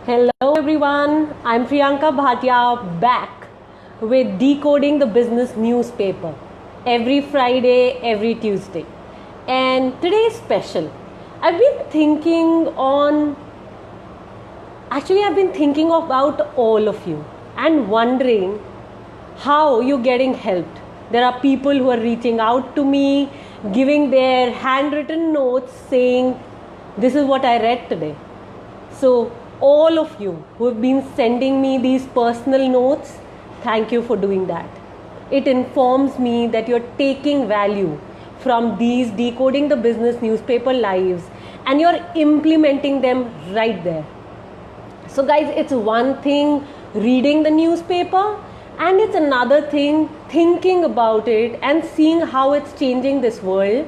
Hello everyone, I'm Priyanka Bhatia back with Decoding the Business newspaper every Friday, every Tuesday. And today is special. I've been thinking on I've been thinking about all of you and wondering how you're getting helped. There are people who are reaching out to me, giving their handwritten notes saying, "This is what I read today." So, all of you who have been sending me these personal notes, thank you for doing that. It informs me that you're taking value from these Decoding the Business newspaper lives and you're implementing them right there. So, guys, it's one thing reading the newspaper, and it's another thing thinking about it and seeing how it's changing this world,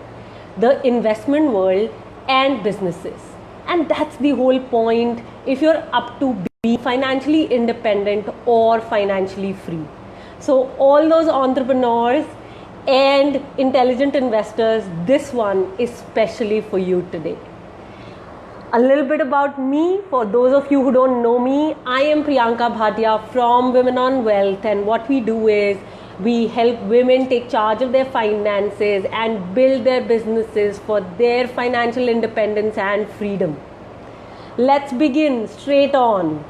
the investment world, and businesses. And that's the whole point if you're up to be financially independent or financially free. So, all those entrepreneurs and intelligent investors, this one is specially for you today. A little bit about me, for those of you who don't know me, I am Priyanka Bhatia from Women on Wealth, and what we do is we help women take charge of their finances and build their businesses for their financial independence and freedom. Let's begin straight on.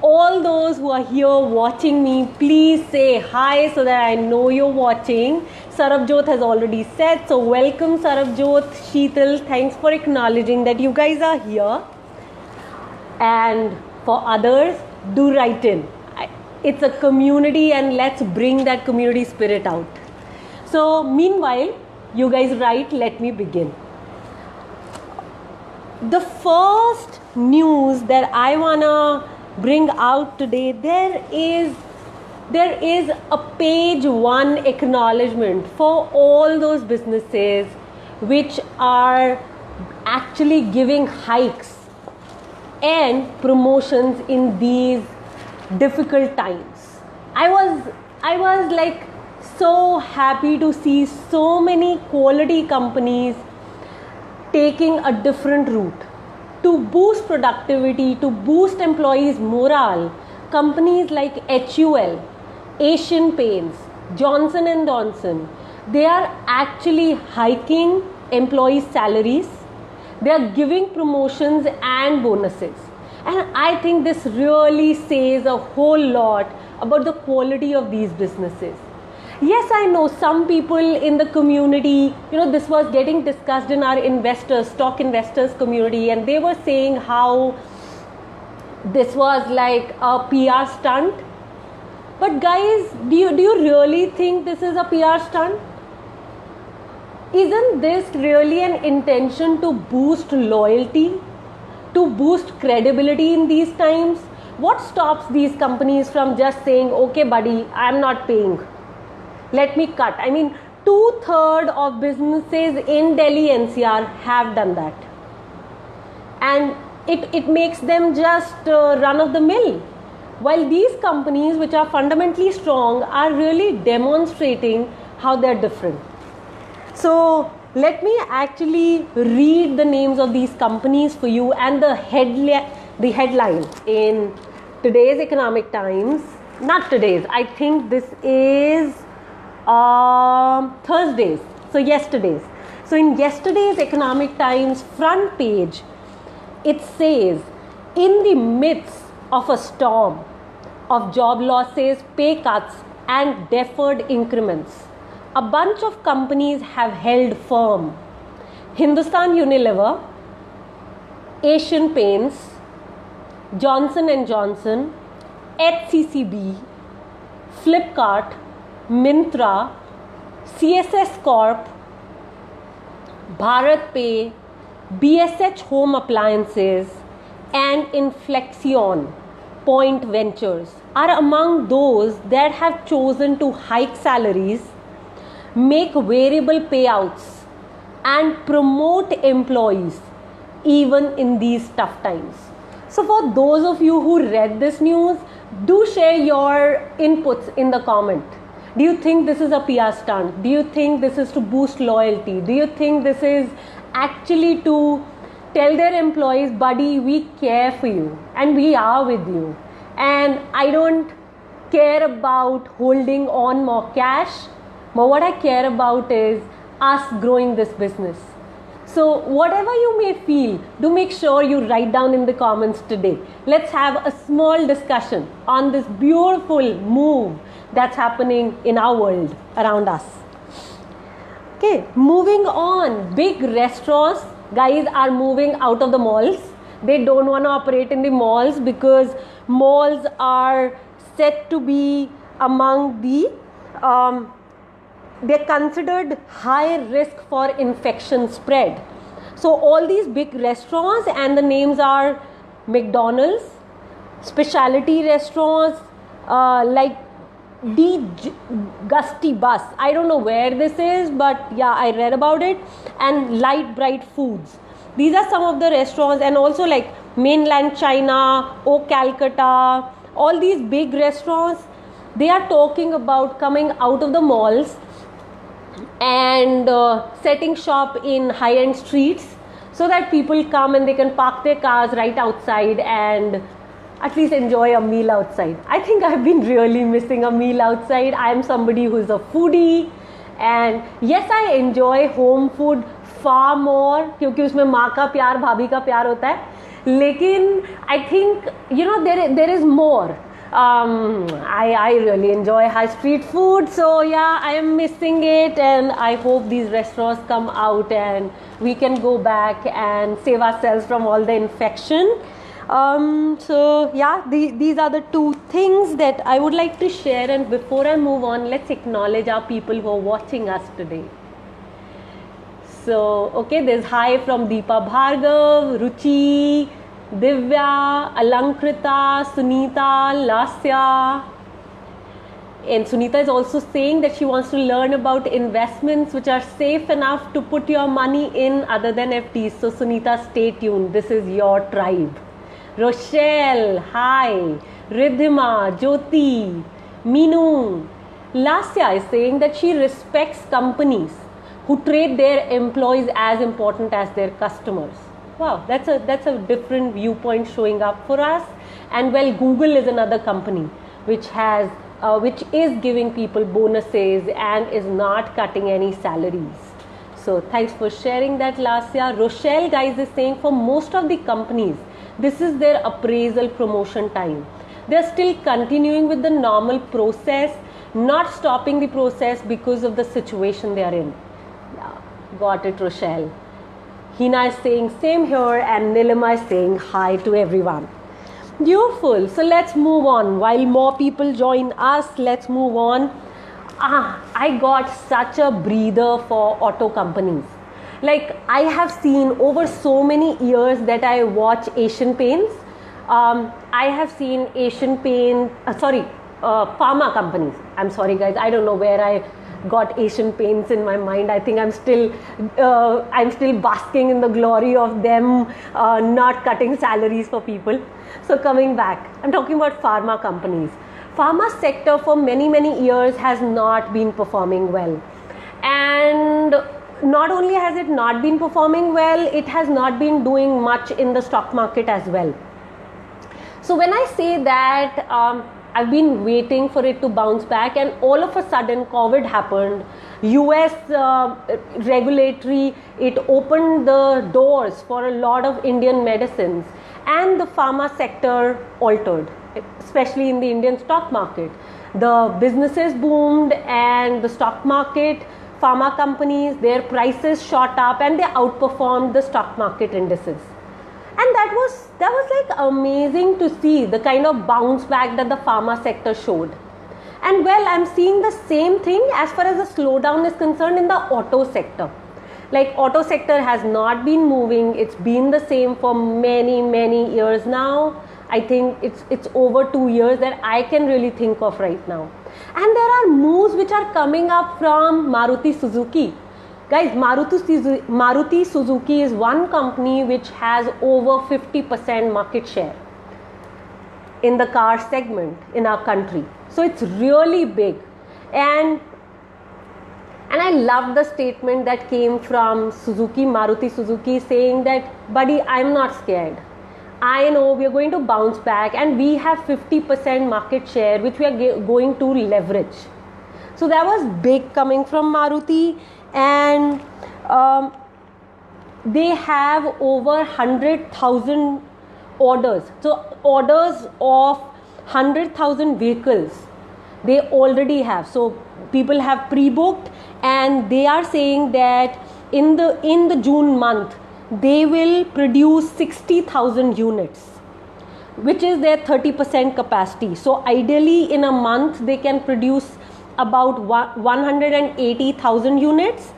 All those who are here watching me, please say hi so that I know you're watching. Sarabjot has already said, so welcome Sarabjot, Sheetal, thanks for acknowledging that you guys are here. And for others, do write in. It's a community and let's bring that community spirit out. So meanwhile, you guys write, let me begin. The first news that I wanna bring out today, there is a page one acknowledgement for all those businesses which are actually giving hikes and promotions in these difficult times. I was like so happy to see so many quality companies taking a different route to boost productivity, to boost employees' morale. Companies like HUL, Asian Paints, Johnson & Johnson, they are actually hiking employees' salaries. They are giving promotions and bonuses. And I think this really says a whole lot about the quality of these businesses. Yes, I know some people in the community, this was getting discussed in our stock investors community, and they were saying how this was like a PR stunt. But guys, do you really think this is a PR stunt? Isn't this really an intention to boost loyalty, to boost credibility in these times? What stops these companies from just saying, okay buddy, I'm not paying, let me cut? I mean, 2/3 of businesses in Delhi NCR have done that, and it makes them just run of the mill, while these companies which are fundamentally strong are really demonstrating how they're different. So let me actually read the names of these companies for you and the headline in today's Economic Times. Not today's, I think this is Thursdays, so yesterday's. So in yesterday's Economic Times front page, it says, in the midst of a storm of job losses, pay cuts and deferred increments, a bunch of companies have held firm. Hindustan Unilever, Asian Paints, Johnson & Johnson, HCCB, Flipkart, Myntra, CSS Corp, Bharat Pay, BSH Home Appliances, and Inflexion Point Ventures are among those that have chosen to hike salaries, make variable payouts, and promote employees even in these tough times. So for those of you who read this news, do share your inputs in the comment. Do you think this is a PR stunt? Do you think this is to boost loyalty? Do you think this is actually to tell their employees, buddy, we care for you and we are with you. And I don't care about holding on more cash, but what I care about is us growing this business. So whatever you may feel, do make sure you write down in the comments today. Let's have a small discussion on this beautiful move that's happening in our world around us. Okay, moving on. Big restaurants, guys, are moving out of the malls. They don't want to operate in the malls because malls are said to be among the they're considered high risk for infection spread. So all these big restaurants, and the names are McDonald's, specialty restaurants like the Gusty Bus. I don't know where this is, but yeah, I read about it. And Light Bright Foods. These are some of the restaurants, and also like Mainland China, O Calcutta, all these big restaurants, they are talking about coming out of the malls and setting shop in high-end streets so that people come and they can park their cars right outside and at least enjoy a meal outside. I think I've been really missing a meal outside. I am somebody who's a foodie, and yes, I enjoy home food far more क्योंकि उसमें माँ का प्यार, भाभी का प्यार होता है. लेकिन I think, you know, there is more. I really enjoy high street food, so yeah, I am missing it, and I hope these restaurants come out and we can go back and save ourselves from all the infection. So yeah, these are the two things that I would like to share. And before I move on, let's acknowledge our people who are watching us today. So okay, there's hi from Deepa Bhargav, Ruchi, Divya, Alankrita, Sunita, Lasya. And Sunita is also saying that she wants to learn about investments which are safe enough to put your money in other than FDs. So Sunita, stay tuned. This is your tribe. Rochelle, hi. Riddhima, Jyoti, Meenu. Lasya is saying that she respects companies who treat their employees as important as their customers. Wow, that's a different viewpoint showing up for us. And well, Google is another company which is giving people bonuses and is not cutting any salaries. So thanks for sharing that, Lasya. Rochelle, guys, is saying for most of the companies, this is their appraisal promotion time. They're still continuing with the normal process, not stopping the process because of the situation they are in. Yeah, got it, Rochelle. Hina is saying same here, and Nilima is saying hi to everyone. Beautiful. So let's move on. While more people join us, let's move on. I got such a breather for auto companies. Like, I have seen over so many years that I watch Asian Paints. I have seen Asian Paint, pharma companies. I'm sorry, guys. I don't know where I got Asian Paints in my mind. I think I'm still basking in the glory of them not cutting salaries for people. So coming back, I'm talking about pharma companies. Pharma sector for many years has not been performing well, and not only has it not been performing well, it has not been doing much in the stock market as well. So when I say that, I've been waiting for it to bounce back, and all of a sudden COVID happened. US regulatory, it opened the doors for a lot of Indian medicines, and the pharma sector altered, especially in the Indian stock market. The businesses boomed, and the stock market, pharma companies, their prices shot up and they outperformed the stock market indices. And that was like amazing to see the kind of bounce back that the pharma sector showed. And well, I'm seeing the same thing as far as the slowdown is concerned in the auto sector. Like, auto sector has not been moving. It's been the same for many years now. I think it's over 2 years that I can really think of right now. And there are moves which are coming up from Maruti Suzuki. Guys, Maruti Suzuki is one company which has over 50% market share in the car segment in our country. So it's really big. And And I love the statement that came from Suzuki, Maruti Suzuki, saying that, buddy, I'm not scared. I know we are going to bounce back, and we have 50% market share, which we are going to leverage. So that was big coming from Maruti, and they have over 100,000 orders. So orders of 100,000 vehicles they already have. So people have pre-booked, and they are saying that in the June month they will produce 60,000 units, which is their 30% capacity. So ideally in a month they can produce about 180,000 units,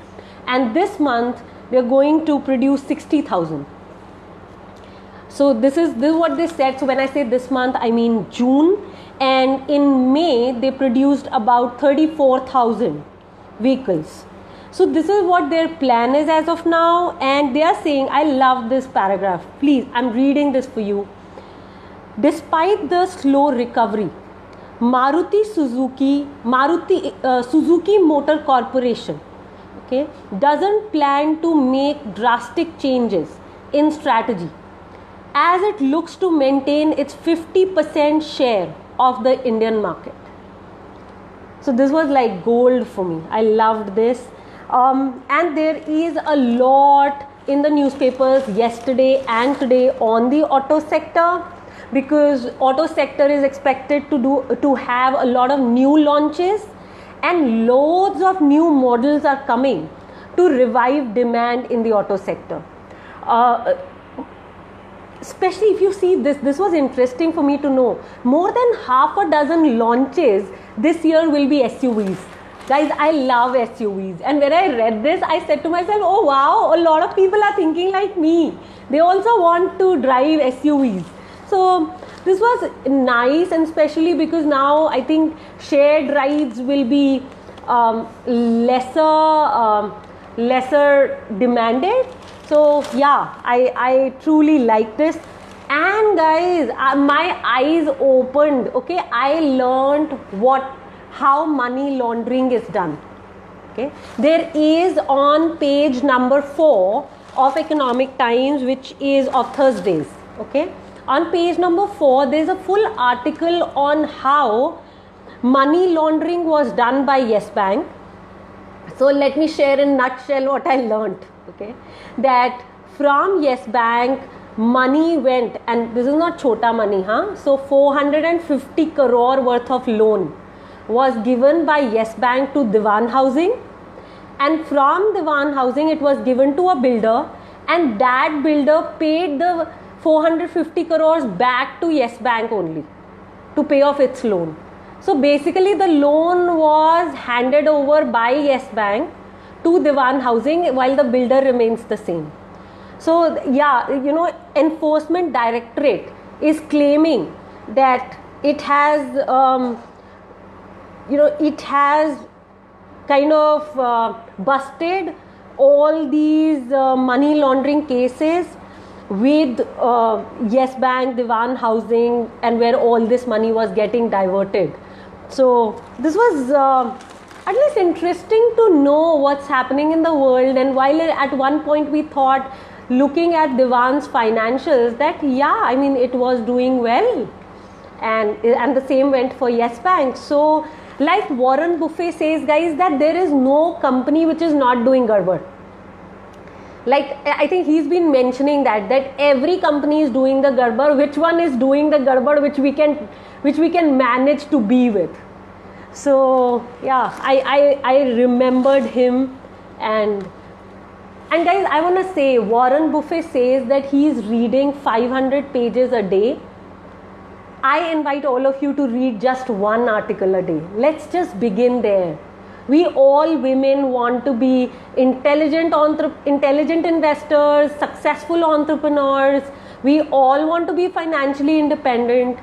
and this month they are going to produce 60,000. So this is what they said. So when I say this month, I mean June, and in May they produced about 34,000 vehicles. So this is what their plan is as of now, and they are saying, I love this paragraph. Please, I'm reading this for you. Despite the slow recovery, Suzuki Motor Corporation, okay, doesn't plan to make drastic changes in strategy, as it looks to maintain its 50% share of the Indian market. So this was like gold for me. I loved this. And there is a lot in the newspapers yesterday and today on the auto sector, because auto sector is expected to have a lot of new launches, and loads of new models are coming to revive demand in the auto sector. Especially if you see this was interesting for me to know. More than half a dozen launches this year will be SUVs. Guys, I love SUVs, and when I read this, I said to myself, oh wow, a lot of people are thinking like me. They also want to drive SUVs. So this was nice, and especially because now I think shared rides will be lesser demanded. So yeah, I truly like this. And guys, my eyes opened. Okay, I learned how money laundering is done. Okay, there is on page number 4 of Economic Times, which is of Thursdays. Okay, on page number 4 there is a full article on how money laundering was done by Yes Bank. So let me share in a nutshell what I learned. Okay, that from Yes Bank money went, and this is not chota money, so 450 crore worth of loan was given by Yes Bank to Diwan Housing, and from Diwan Housing it was given to a builder, and that builder paid the 450 crores back to Yes Bank only to pay off its loan. So basically the loan was handed over by Yes Bank to Diwan Housing while the builder remains the same. So yeah, Enforcement Directorate is claiming that it has it has kind of busted all these money laundering cases with Yes Bank, Diwan Housing, and where all this money was getting diverted. So this was at least interesting to know what's happening in the world. And while at one point we thought, looking at Diwan's financials, that it was doing well, and the same went for Yes Bank. So like Warren Buffett says, guys, that there is no company which is not doing garbad. Like I think he's been mentioning that every company is doing the garbad. Which one is doing the garbad which we can manage to be with? So yeah, I remembered him. And guys, I want to say, Warren Buffett says that he is reading 500 pages a day. I invite all of you to read just one article a day. Let's just begin there. We all women want to be intelligent investors, successful entrepreneurs. We all want to be financially independent.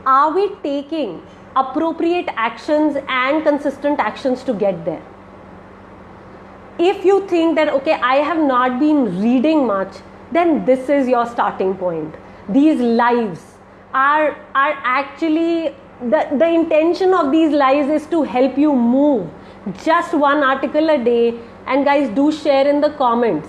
Are we taking appropriate actions and consistent actions to get there? If you think that, okay, I have not been reading much, then this is your starting point. These lives are actually, the intention of these lives is to help you move just one article a day. And guys, do share in the comments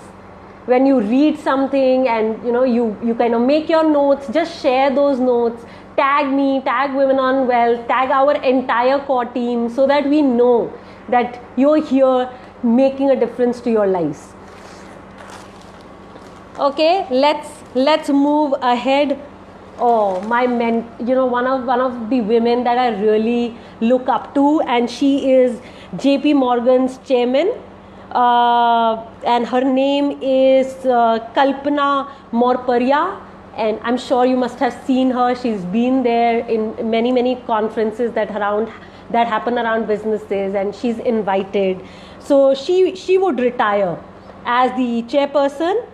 when you read something, and you kind of make your notes. Just share those notes, tag me, tag Women on Wealth, tag our entire core team, so that we know that you're here making a difference to your lives. Okay, let's move ahead. Oh, one of the women that I really look up to, and she is JP Morgan's chairman, and her name is Kalpana Morparia, and I'm sure you must have seen her. She's been there in many conferences that happen around businesses, and she's invited. So she would retire as the chairperson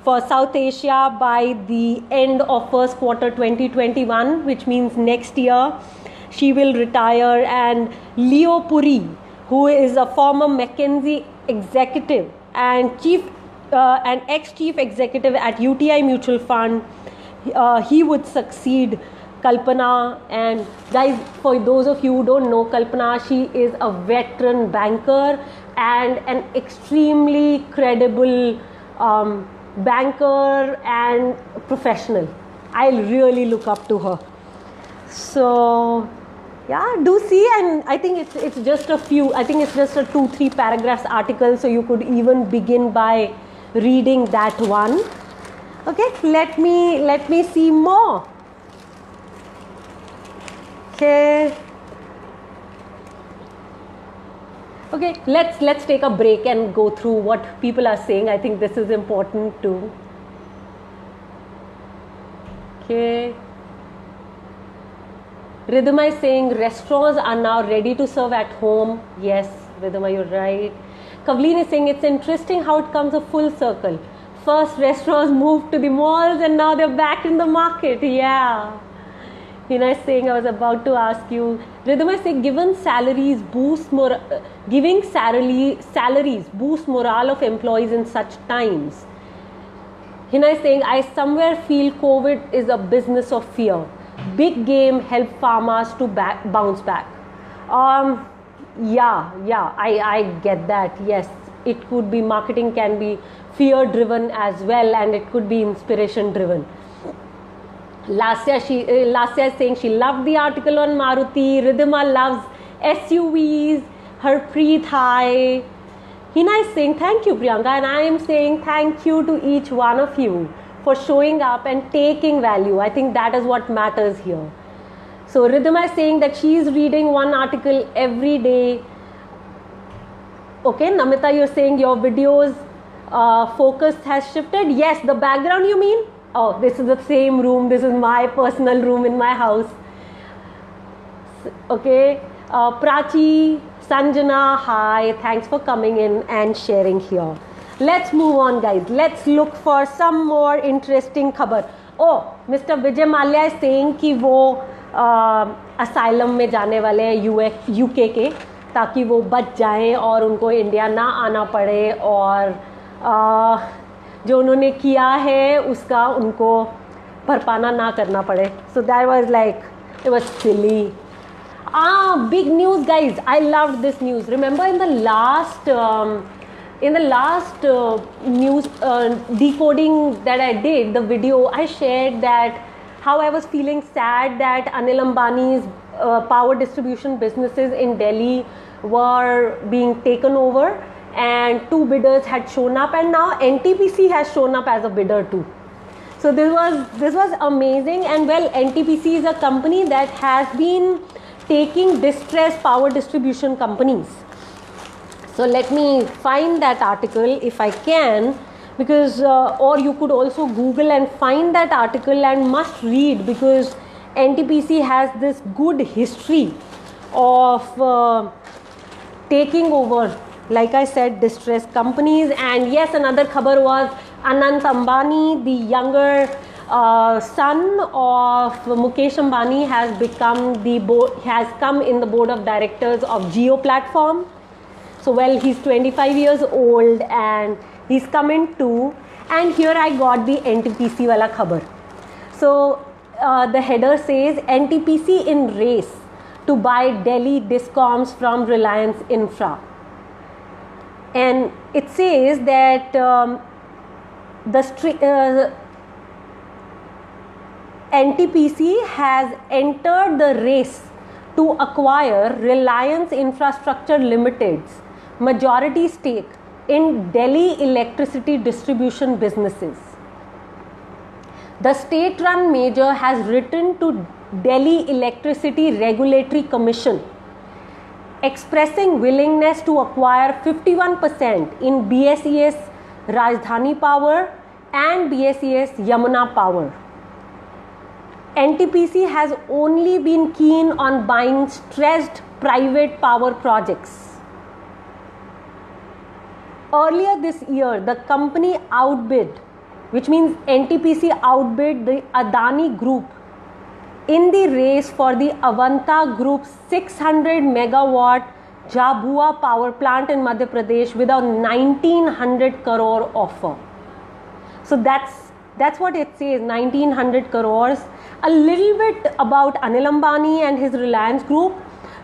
for South Asia by the end of first quarter 2021, which means next year she will retire. And Leo Puri, who is a former McKinsey executive and ex-chief executive at UTI Mutual Fund, he would succeed Kalpana. And guys, for those of you who don't know Kalpana, she is a veteran banker and an extremely credible banker and professional. I really look up to her. So yeah, do see. And I think it's just a 2-3 paragraphs article, so you could even begin by reading that one. Okay, let me see more. Okay, let's take a break and go through what people are saying. I think this is important too. Okay. Ridhima is saying restaurants are now ready to serve at home. Yes, Ridhima, you're right. Kavleen is saying it's interesting how it comes a full circle. First restaurants moved to the malls and now they're back in the market. Yeah. Hina is saying, I was about to ask you. Ridhima is saying giving salaries boost morale of employees in such times. Hina is saying, I somewhere feel COVID is a business of fear. Big game help farmers to bounce back. Yeah, I get that. Yes, it could be, marketing can be fear driven as well, and it could be inspiration driven. Lasya is saying she loved the article on Maruti. Ridhima loves SUVs. Harpreet, hi. Hina is saying thank you, Priyanka, and I am saying thank you to each one of you for showing up and taking value. I think that is what matters here. So Ridhima is saying that she is reading one article every day. Okay, Namita, you're saying your videos focus has shifted. Yes, the background you mean? Oh, this is the same room. This is my personal room in my house. Okay, Prachi, Sanjana, hi. Thanks for coming in and sharing here. Let's move on, guys. Let's look for some more interesting khabar. Oh, Mr. Vijay Mallya is saying कि वो asylum में जाने वाले हैं UK के, ताकि वो बच जाएं और उनको इंडिया ना आना पड़े, और जो उन्होंने किया है उसका उनको भरपाना ना करना पड़े. So that was like, it was silly. Big news, guys. I loved this news. Remember in the last news decoding that I did, the video, I shared that how I was feeling sad that Anil Ambani's power distribution businesses in Delhi were being taken over, and 2 bidders had shown up, and now NTPC has shown up as a bidder too. So this was amazing. And well, NTPC is a company that has been taking distressed power distribution companies. So let me find that article if I can, because or you could also Google and find that article and must read, because NTPC has this good history of taking over, like I said, distressed companies. And yes, another khabar was Anant Ambani, the younger son of Mukesh Ambani, has come in the board of directors of Jio platform. So well, he's 25 years old and he's come in too. And here I got the NTPC wala khabar. So the header says NTPC in race to buy Delhi Discoms from Reliance Infra. And it says that NTPC has entered the race to acquire Reliance Infrastructure Limited's majority stake in Delhi electricity distribution businesses. The state-run major has written to Delhi Electricity Regulatory Commission expressing willingness to acquire 51% in BSES Rajdhani Power and BSES Yamuna Power. NTPC has only been keen on buying stressed private power projects. Earlier this year, the company outbid, which means NTPC outbid the Adani Group in the race for the Avanta Group's 600 megawatt Jhabua power plant in Madhya Pradesh with a 1900 crore offer. So that's what it says, 1900 crores. A little bit about Anil Ambani and his Reliance Group.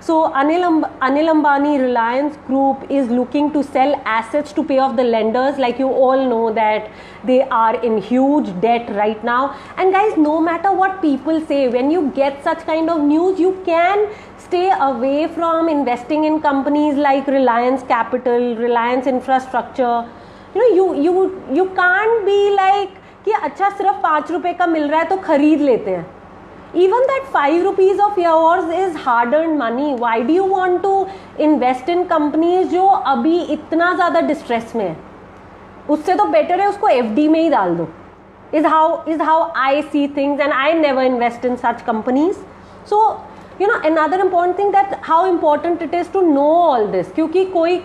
So Anil Ambani Reliance Group is looking to sell assets to pay off the lenders. Like you all know that they are in huge debt right now. And guys, no matter what people say, when you get such kind of news, you can stay away from investing in companies like Reliance Capital, Reliance Infrastructure. You can't be like कि अच्छा सिर्फ 5 रुपए का मिल रहा है तो खरीद लेते हैं. Even that 5 rupees of yours is hard-earned money. Why do you want to invest in companies जो अभी इतना ज़्यादा distress में है? उससे तो better है उसको FD में ही डाल दो. Is how I see things, and I never invest in such companies. So another important thing, that how important it is to know all this. क्योंकि कोई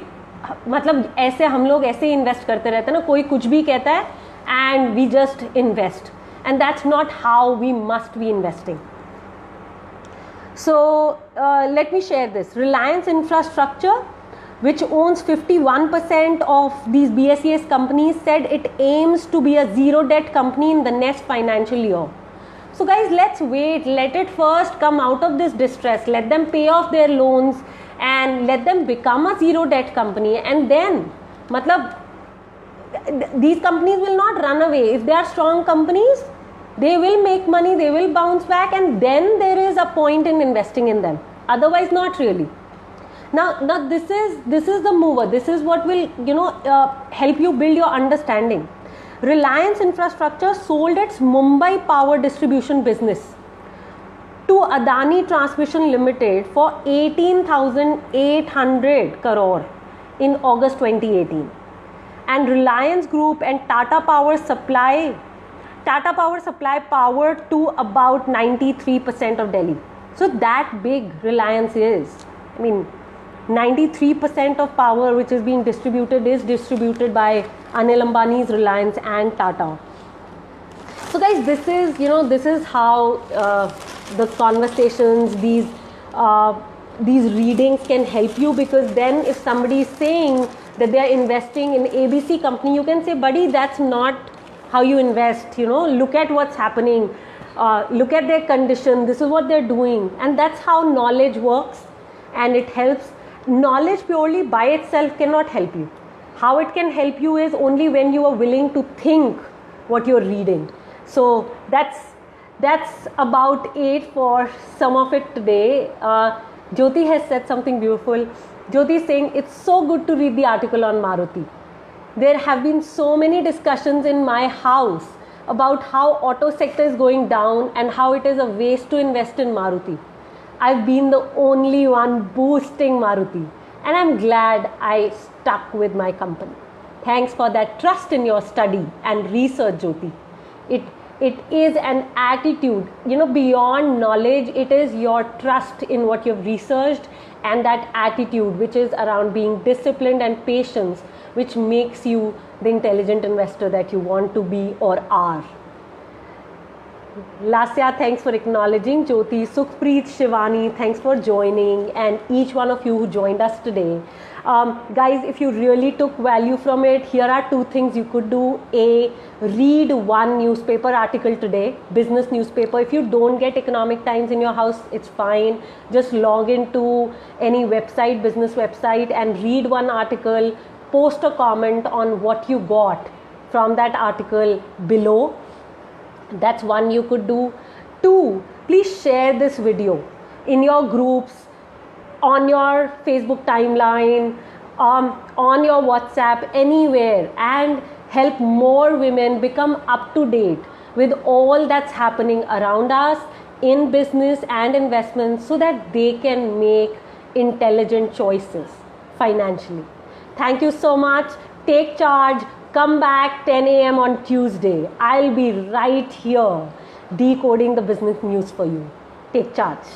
मतलब ऐसे हम लोग ऐसे invest करते रहते हैं ना, कोई कुछ भी कहता है and we just invest. And that's not how we must be investing. So let me share this. Reliance Infrastructure, which owns 51% of these BSES companies, said it aims to be a zero debt company in the next financial year. So guys, let's wait. Let it first come out of this distress. Let them pay off their loans and let them become a zero debt company. And then, these companies will not run away. If they are strong companies, they will make money, they will bounce back, and then there is a point in investing in them. Otherwise, not really. Now this is the mover. This is what will help you build your understanding. Reliance Infrastructure sold its Mumbai power distribution business to Adani Transmission Limited for 18,800 crore in August 2018. And Reliance Group and Tata Power supply power to about 93% of Delhi. So that big Reliance is. 93% of power which is being distributed is distributed by Anil Ambani's Reliance and Tata. So guys, this is how the conversations, these readings can help you, because then if somebody is saying that they are investing in ABC company, you can say, buddy, that's not how you invest. Look at what's happening, look at their condition, this is what they're doing. And that's how knowledge works, and it helps. Knowledge purely by itself cannot help you. How it can help you is only when you are willing to think what you're reading. So that's about it for some of it today. Jyoti has said something beautiful. Jyoti is saying, it's so good to read the article on Maruti. There have been so many discussions in my house about how auto sector is going down and how it is a waste to invest in Maruti. I've been the only one boosting Maruti, and I'm glad I stuck with my company. Thanks for that trust in your study and research, Jyoti. It is an attitude, beyond knowledge. It is your trust in what you've researched, and that attitude which is around being disciplined and patience, which makes you the intelligent investor that you want to be or are. Lasya, thanks for acknowledging. Jyoti, Sukhpreet, Shivani, thanks for joining, and each one of you who joined us today. Guys, if you really took value from it, here are two things you could do. A, read one newspaper article today, business newspaper. If you don't get Economic Times in your house, it's fine. Just log into any website, business website, and read one article, post a comment on what you got from that article below. That's one you could do. Two, please share this video in your groups, on your Facebook timeline, on your WhatsApp, anywhere, and help more women become up to date with all that's happening around us in business and investments so that they can make intelligent choices financially. Thank you so much. Take charge. Come back 10 a.m. on Tuesday. I'll be right here decoding the business news for you. Take charge.